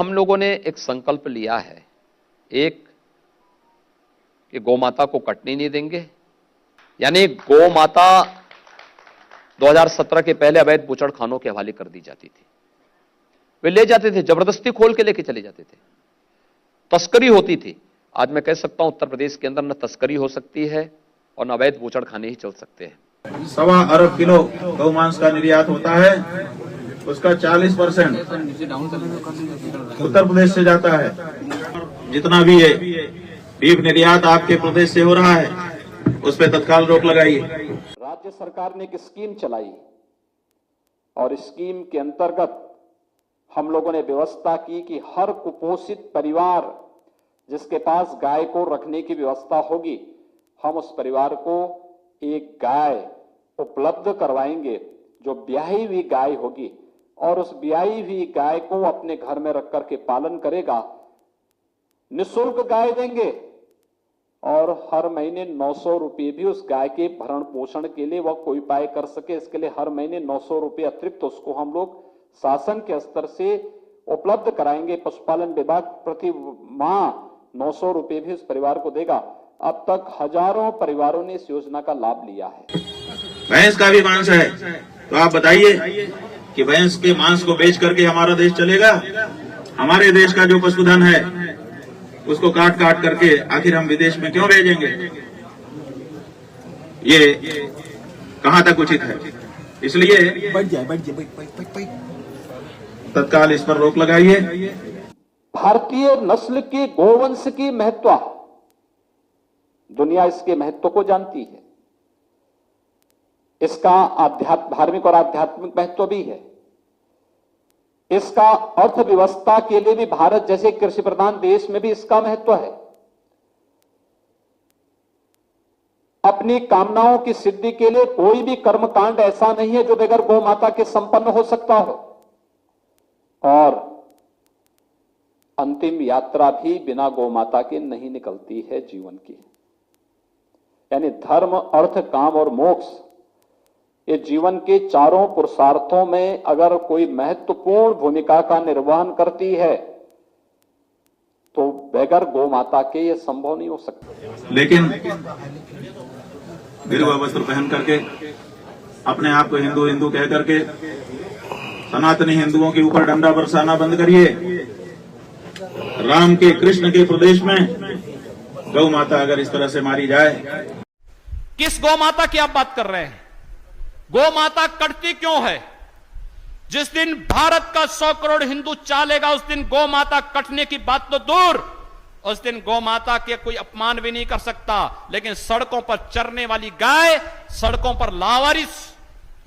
हम लोगों ने एक संकल्प लिया है, एक कि गौ माता को कटने नहीं देंगे, यानी गौ माता 2017 के पहले अवैध बूचड़खानों के हवाले कर दी जाती थी। वे ले जाते थे, जबरदस्ती खोल के लेके चले जाते थे, तस्करी होती थी। आज मैं कह सकता हूं उत्तर प्रदेश के अंदर न तस्करी हो सकती है और न अवैध बूचड़खाने ही चल सकते हैं। 1.25 अरब किलो गौ मांस का निर्यात होता है, उसका 40% उत्तर प्रदेश से जाता है। जितना भी है बीफ निर्यात आपके प्रदेश से हो रहा है, उस पर तत्काल रोक लगाइए। राज्य सरकार ने एक स्कीम चलाई और स्कीम के अंतर्गत हम लोगों ने व्यवस्था की कि हर कुपोषित परिवार जिसके पास गाय को रखने की व्यवस्था होगी, हम उस परिवार को एक गाय उपलब्ध करवाएंगे जो ब्याही हुई गाय होगी, और उस ब्याही हुई गाय को अपने घर में रख करके पालन करेगा। निःशुल्क गाय देंगे और हर महीने 900 रुपये भी उस गाय के भरण पोषण के लिए वह कोई उपाय कर सके, इसके लिए हर महीने 900 रुपये अतिरिक्त उसको हम लोग शासन के स्तर से उपलब्ध कराएंगे। पशुपालन विभाग प्रति माह 900 रुपये भी उस परिवार को देगा। अब तक हजारों परिवारों ने इस योजना का लाभ लिया है। भैंस का भी मांस है, तो आप बताइए कि भैंस के मांस को बेच करके हमारा देश चलेगा? हमारे देश का जो पशुधन है उसको काट काट करके आखिर हम विदेश में क्यों भेजेंगे? ये कहां तक उचित है? इसलिए तत्काल इस पर रोक लगाइए। भारतीय नस्ल के गोवंश की महत्व, दुनिया इसके महत्व को जानती है। इसका धार्मिक और आध्यात्मिक महत्व भी है। इसका अर्थव्यवस्था के लिए भी भारत जैसे कृषि प्रधान देश में भी इसका महत्व है। अपनी कामनाओं की सिद्धि के लिए कोई भी कर्मकांड ऐसा नहीं है जो बगैर गौ माता के संपन्न हो सकता हो, और अंतिम यात्रा भी बिना गौ माता के नहीं निकलती है जीवन की। यानी धर्म, अर्थ, काम और मोक्ष, ये जीवन के चारों पुरुषार्थों में अगर कोई महत्वपूर्ण भूमिका का निर्वहन करती है तो बगैर गौ माता के ये संभव नहीं हो सकता। लेकिन गिरवा वस्त्र पहन करके अपने आप को हिंदू हिंदू कह करके सनातनी हिंदुओं के ऊपर डंडा बरसाना बंद करिए। राम के, कृष्ण के प्रदेश में गौ माता अगर इस तरह से मारी जाए। किस गौ माता की आप बात कर रहे हैं? गौ माता कटती क्यों है? जिस दिन भारत का 100 करोड़ हिंदू चालेगा उस दिन गौ माता कटने की बात तो दूर, उस दिन गौ माता के कोई अपमान भी नहीं कर सकता। लेकिन सड़कों पर चरने वाली गाय, सड़कों पर लावारिस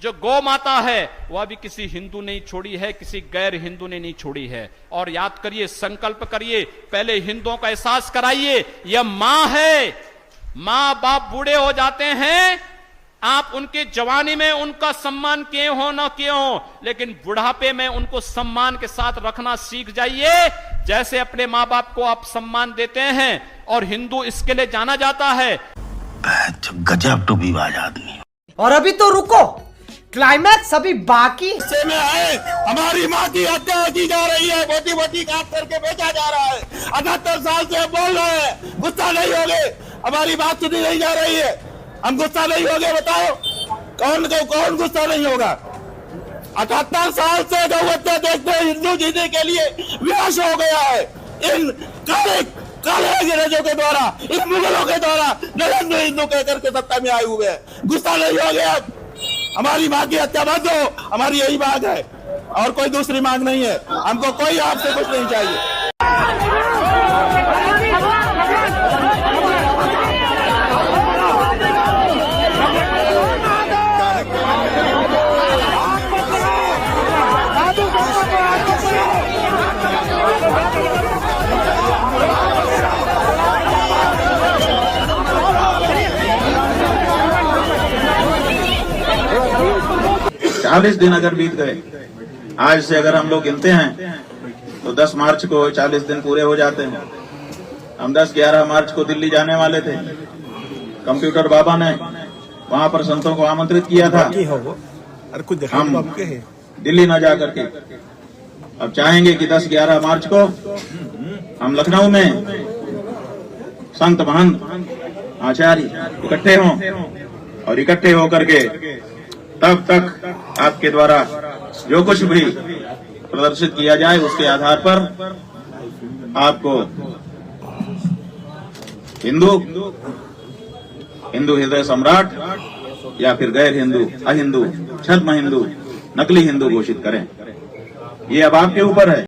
जो गौ माता है, वह भी किसी हिंदू ने छोड़ी है, किसी गैर हिंदू ने नहीं छोड़ी है। और याद करिए, संकल्प करिए, पहले हिंदुओं का एहसास कराइए, यह मां है। मां बाप बूढ़े हो जाते हैं, आप उनके जवानी में उनका सम्मान किए हो ना किए हो, लेकिन बुढ़ापे में उनको सम्मान के साथ रखना सीख जाइए। जैसे अपने मां बाप को आप सम्मान देते हैं, और हिंदू इसके लिए जाना जाता है। गजब टू बी बाज आदमी। और अभी तो रुको, क्लाइमैक्स अभी बाकी में है। हमारी माँ की हत्या की जा रही है, बोटी बोटी काट करके बेचा जा रहा है। 78 साल से बोल रहे हैं, गुस्सा नहीं होगे? हमारी बात सुनी नहीं जा रही है, हम गुस्सा नहीं होगे? बताओ कौन गुस्सा नहीं होगा? 78 साल से गौ हत्या देखते हिंदू जीने के लिए विवश हो गया है। इन काले अंग्रेजों के द्वारा, इन मुगलों के द्वारा नरेंद्र हिंदू कहकर के सत्ता में आए हुए हैं। गुस्सा नहीं होगे? अब हमारी माँ की हत्या बंद हो, हमारी यही मांग है और कोई दूसरी मांग नहीं है। हमको कोई आपसे कुछ नहीं चाहिए। 40 दिन अगर बीत गए, आज से अगर हम लोग गिनते हैं तो 10 मार्च को 40 दिन पूरे हो जाते हैं। हम 10-11 मार्च को दिल्ली जाने वाले थे। कंप्यूटर बाबा ने वहां पर संतों को आमंत्रित किया था। हम दिल्ली न जा करके अब चाहेंगे कि 10-11 मार्च को हम लखनऊ में संत महंत आचार्य इकट्ठे हों और इकट्ठे होकर के तब तक आपके द्वारा जो कुछ भी प्रदर्शित किया जाए उसके आधार पर आपको हिंदू हृदय सम्राट या फिर गैर हिंदू, अहिंदू, छद्म हिंदू, नकली हिंदू घोषित करें। ये अब आपके ऊपर है।